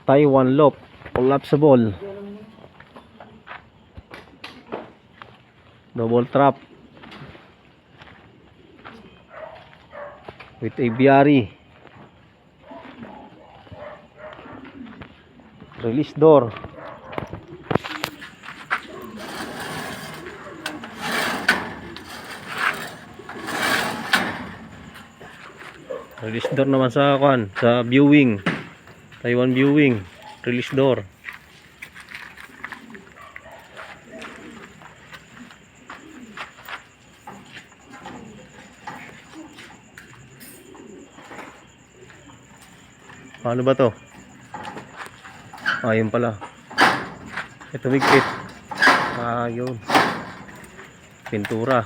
Taiwan loop, collapsible, double trap with aviary, release door, release door naman sa viewing, Taiwan viewing, release door. Paano ba to? Ayun pala. Ito bigpit. Yun. Pintura.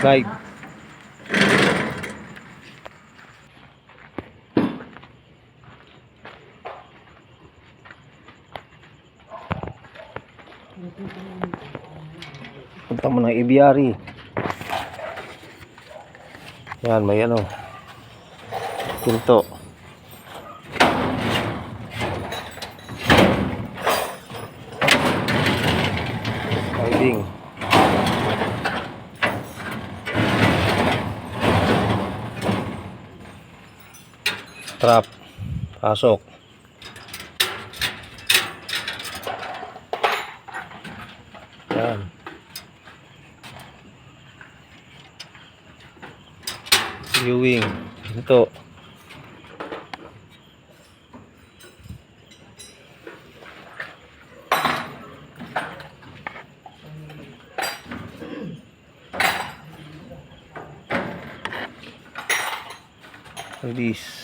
Guide. Punta mo ng aviary. Yan, may ano, pinto. Sliding. Trap. Pasok. Yan. Viewing. Ito. Release.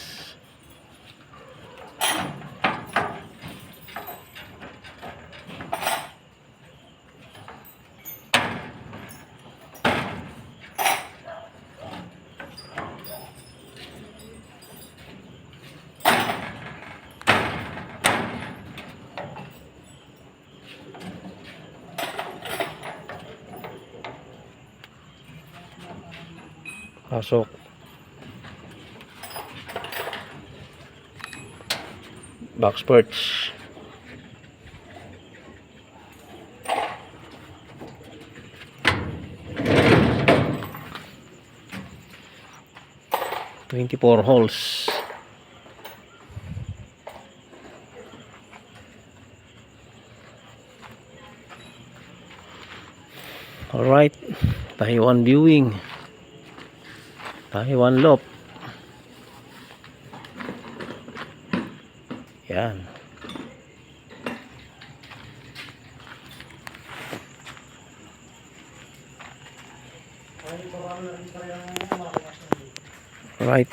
Pasok. Box perch. "24 holes." Alright, Taiwan viewing, Taiwan loop. Yan. Alright.